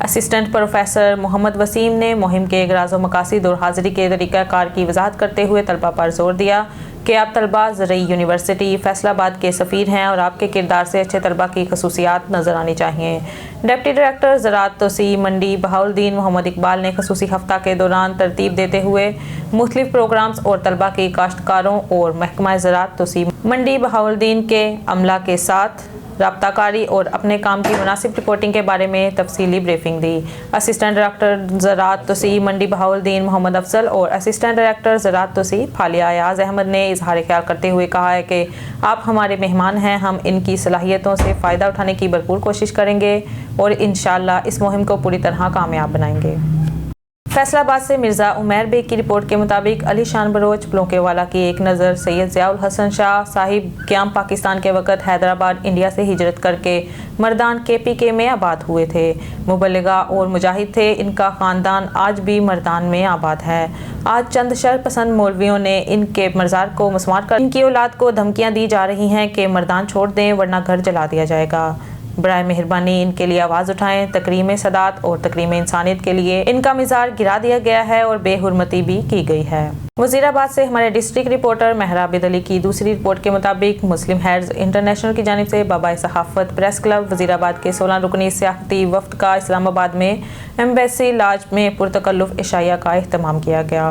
Assistant professor محمد وسیم نے مہم کے اغراض و مقاصد اور حاضری کے طریقہ کار کی وضاحت کرتے ہوئے طلبہ پر زور دیا کہ آپ طلبہ زرعی یونیورسٹی فیصل آباد کے سفیر ہیں اور آپ کے کردار سے اچھے طلبہ کی خصوصیات نظر آنی چاہیے۔ ڈپٹی ڈائریکٹر زراعت توسیع منڈی بہاؤالدین محمد اقبال نے خصوصی ہفتہ کے دوران ترتیب دیتے ہوئے مختلف پروگرامز اور طلبہ کی کاشتکاروں اور محکمہ زراعت توسیع منڈی بہاؤالدین کے عملہ کے ساتھ رابطہ کاری اور اپنے کام کی مناسب رپورٹنگ کے بارے میں تفصیلی بریفنگ دی۔ اسسٹنٹ ڈائریکٹر زراعت توسیع منڈی بہاؤالدین محمد افضل اور اسسٹنٹ ڈائریکٹر زراعت توسیع فالیہ ایاز احمد نے اظہار خیال کرتے ہوئے کہا ہے کہ آپ ہمارے مہمان ہیں، ہم ان کی صلاحیتوں سے فائدہ اٹھانے کی بھرپور کوشش کریں گے اور انشاءاللہ اس مہم کو پوری طرح کامیاب بنائیں گے۔ فیصل آباد سے مرزا عمیر بیگ کی رپورٹ کے مطابق علی شان بلوچ بلوکے والا کی ایک نظر سید ضیاء الحسن شاہ صاحب قیام پاکستان کے وقت حیدرآباد انڈیا سے ہجرت کر کے مردان KPK میں آباد ہوئے تھے۔ مبلغہ اور مجاہد تھے، ان کا خاندان آج بھی مردان میں آباد ہے۔ آج چند شر پسند مولویوں نے ان کے مزار کو مسمار کر ان کی اولاد کو دھمکیاں دی جا رہی ہیں کہ مردان چھوڑ دیں ورنہ گھر جلا دیا جائے گا۔ برائے مہربانی ان کے لیے آواز اٹھائیں۔ تکریم صدات اور تکریم انسانیت کے لیے ان کا مزار گرا دیا گیا ہے اور بے حرمتی بھی کی گئی ہے۔ وزیر آباد سے ہمارے ڈسٹرکٹ رپورٹر مہرا عابد علی کی دوسری رپورٹ کے مطابق مسلم ہیڈز انٹرنیشنل کی جانب سے بابائے صحافت پریس کلب وزیر آباد کے 16 رکنی سیاحتی وفد کا اسلام آباد میں ایمبیسی لاج میں پرتکلف عشائیہ کا اہتمام کیا گیا۔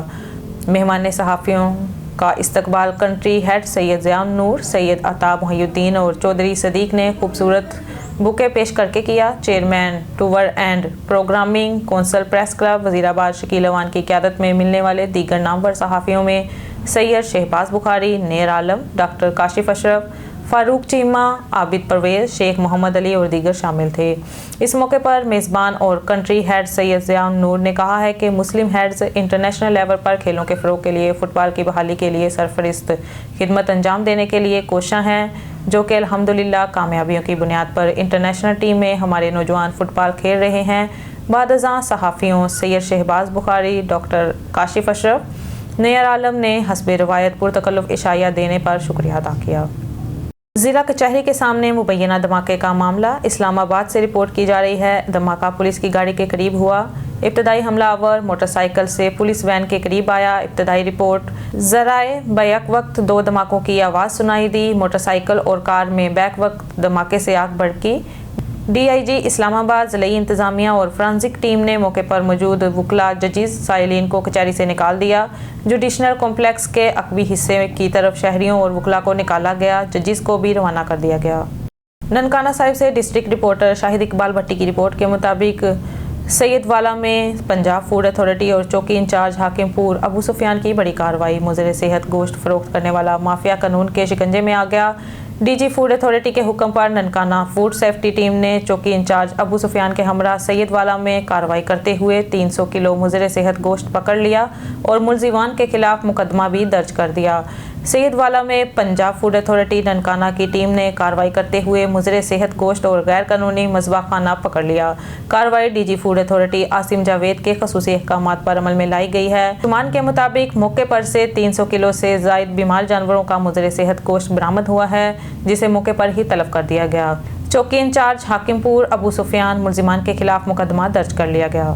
مہمان صحافیوں کا استقبال کنٹری ہیڈ سید ضیاء النور، سید عطا محی الدین اور چودھری صدیق نے خوبصورت بوکے پیش کر کے کیا۔ Chairman tour and programming council press club وزیر آباد شکیل اوان کی قیادت میں ملنے والے دیگر نامور صحافیوں میں سید شہباز بخاری، نیر عالم، ڈاکٹر کاشف اشرف، فاروق چیمہ، عابد پرویز، شیخ محمد علی اور دیگر شامل تھے۔ اس موقع پر میزبان اور کنٹری ہیڈ سید ضیاء النور نے کہا ہے کہ مسلم ہیڈز انٹرنیشنل لیول پر کھیلوں کے فروغ کے لیے فٹ بال کی بحالی کے لیے سرفہرست خدمت انجام دینے کے لیے کوشاں ہیں، جو کہ الحمدللہ کامیابیوں کی بنیاد پر انٹرنیشنل ٹیم میں ہمارے نوجوان فٹ بال کھیل رہے ہیں۔ بعد ازاں صحافیوں سید شہباز بخاری، ڈاکٹر کاشف اشرف، نیر عالم نے حسب روایت پرتکلف عشائیہ دینے پر شکریہ ادا کیا۔ ضلع کچہری کے سامنے مبینہ دھماکے کا معاملہ اسلام آباد سے رپورٹ کی جا رہی ہے۔ دھماکہ پولیس کی گاڑی کے قریب ہوا۔ ابتدائی حملہ آور موٹر سائیکل سے پولیس وین کے قریب آیا۔ ابتدائی رپورٹ ذرائع بیک وقت 2 دھماکوں کی آواز سنائی دی۔ موٹر سائیکل اور کار میں بیک وقت دھماکے سے آگ بھڑکی۔ DIG اسلام آباد، ضلعی انتظامیہ اور فرانزک ٹیم نے موقع پر موجود وکلاء ججز سائلین کو کچہری سے نکال دیا۔ جوڈیشنل کمپلیکس کے عقبی حصے کی طرف شہریوں اور وکلاء کو نکالا گیا۔ ججز کو بھی روانہ کر دیا گیا۔ ننکانہ صاحب سے ڈسٹرکٹ رپورٹر شاہد اقبال بھٹی کی رپورٹ کے مطابق سید والا میں پنجاب فوڈ اتھارٹی اور چوکی انچارج حاکم پور ابو سفیان کی بڑی کارروائی۔ مضر صحت گوشت فروخت کرنے والا مافیا قانون کے شکنجے میں آ گیا۔ DG فوڈ اتھارٹی کے حکم پر ننکانہ فوڈ سیفٹی ٹیم نے چوکی انچارج ابو سفیان کے ہمراہ سید والا میں کارروائی کرتے ہوئے 300 کلو مضر صحت گوشت پکڑ لیا اور ملزمان کے خلاف مقدمہ بھی درج کر دیا۔ سید والا میں پنجاب فوڈ اتھارٹی ننکانہ کی ٹیم نے کارروائی کرتے ہوئے مضر صحت گوشت اور غیر قانونی مذبح خانہ پکڑ لیا۔ کارروائی DG food authority Asim Javed کے خصوصی احکامات پر عمل میں لائی گئی ہے۔ گمان کے مطابق موقع پر سے 300 کلو سے زائد بیمار جانوروں کا مضر صحت گوشت برآمد ہوا ہے، جسے موقع پر ہی تلف کر دیا گیا۔ چوکی انچارج حاکم پور ابو سفیان ملزمان کے خلاف مقدمہ درج کر لیا گیا۔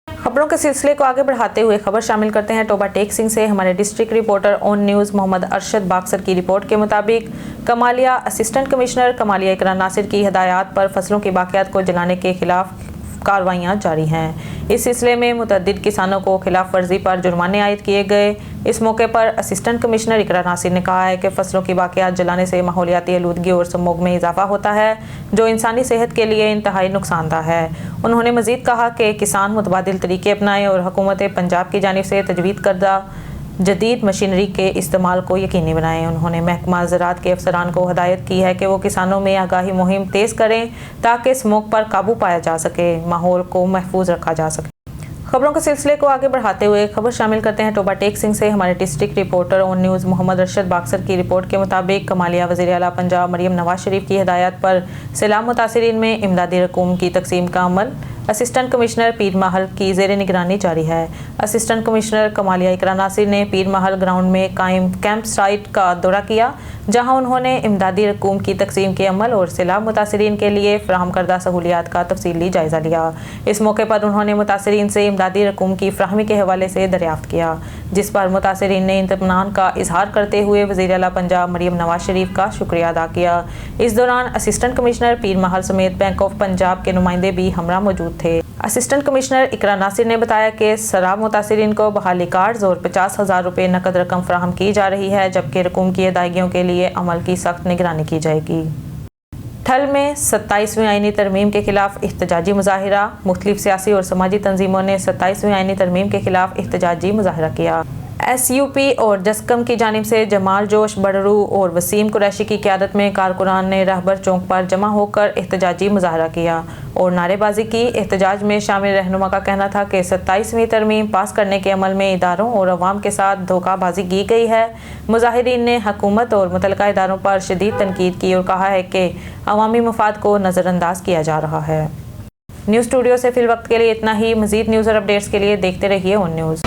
خبروں کے سلسلے کو آگے بڑھاتے ہوئے خبر شامل کرتے ہیں ٹوبہ ٹیک سنگھ سے۔ ہمارے ڈسٹرکٹ رپورٹر اون نیوز محمد ارشد باکسر کی رپورٹ کے مطابق کمالیہ اسسٹنٹ کمشنر کمالیہ اقرا ناصر کی ہدایات پر فصلوں کے باقیات کو جلانے کے خلاف کارروائیاں جاری ہیں۔ اس سلسلے میں متعدد کسانوں کو خلاف ورزی پر جرمانے عائد کیے گئے۔ اس موقع پر اسسٹنٹ کمشنر اقرا ناصر نے کہا ہے کہ فصلوں کی باقیات جلانے سے ماحولیاتی آلودگی اور سموگ میں اضافہ ہوتا ہے، جو انسانی صحت کے لیے انتہائی نقصان دہ ہے۔ انہوں نے مزید کہا کہ کسان متبادل طریقے اپنائیں اور حکومت پنجاب کی جانب سے تجویز کردہ جدید مشینری کے استعمال کو یقینی بنائیں۔ انہوں نے محکمہ زراعت کے افسران کو ہدایت کی ہے کہ وہ کسانوں میں آگاہی مہم تیز کریں تاکہ اسموگ پر قابو پایا جا سکے، ماحول کو محفوظ رکھا جا سکے۔ خبروں کے سلسلے کو آگے بڑھاتے ہوئے خبر شامل کرتے ہیں ٹوبہ ٹیک سنگھ سے۔ ہمارے ڈسٹرکٹ رپورٹر اون نیوز محمد ارشد باکسر کی رپورٹ کے مطابق کمالیہ وزیر اعلیٰ پنجاب مریم نواز شریف کی ہدایات پر سیلاب متاثرین میں امدادی رقوم کی تقسیم کا عمل اسسٹنٹ کمشنر پیر محل کی زیر نگرانی جاری ہے۔ اسسٹنٹ کمشنر کمالیہ اقرا ناصر نے پیر محل گراؤنڈ میں قائم کیمپ سائٹ کا دورہ کیا، جہاں انہوں نے امدادی رقوم کی تقسیم کے عمل اور سیلاب متاثرین کے لیے فراہم کردہ سہولیات کا تفصیلی جائزہ لیا۔ اس موقع پر انہوں نے متاثرین سے امدادی رقوم کی فراہمی کے حوالے سے دریافت کیا، جس پر متاثرین نے اطمینان کا اظہار کرتے ہوئے وزیر اعلیٰ پنجاب مریم نواز شریف کا شکریہ ادا کیا۔ اس دوران اسسٹنٹ کمشنر پیر محل سمیت بینک آف پنجاب کے نمائندے بھی ہمراہ موجود تھے۔ اسسٹنٹ کمشنر اقرا ناصر نے بتایا کہ سیلاب متاثرین کو بحالی کارڈز اور 50,000 روپے نقد رقم فراہم کی جا رہی ہے، جبکہ رقوم کی ادائیگیوں کے لیے عمل کی سخت نگرانی کی جائے گی۔ ٹھل میں 27ویں آئینی ترمیم کے خلاف احتجاجی مظاہرہ۔ مختلف سیاسی اور سماجی تنظیموں نے 27ویں آئینی ترمیم کے خلاف احتجاجی مظاہرہ کیا۔ ایس یو پی اور جسکم کی جانب سے جمال جوش بڑرو اور وسیم قریشی کی قیادت میں کارکنان نے رہبر چوک پر جمع ہو کر احتجاجی مظاہرہ کیا اور نعرے بازی کی۔ احتجاج میں شامل رہنما کا کہنا تھا کہ 27ویں ترمیم پاس کرنے کے عمل میں اداروں اور عوام کے ساتھ دھوکہ بازی کی گئی ہے۔ مظاہرین نے حکومت اور متعلقہ اداروں پر شدید تنقید کی اور کہا ہے کہ عوامی مفاد کو نظر انداز کیا جا رہا ہے۔ نیوز اسٹوڈیو سے فی الوقت کے لیے اتنا ہی۔ مزید نیوز اور اپڈیٹس کے لیے دیکھتے رہیے اون نیوز۔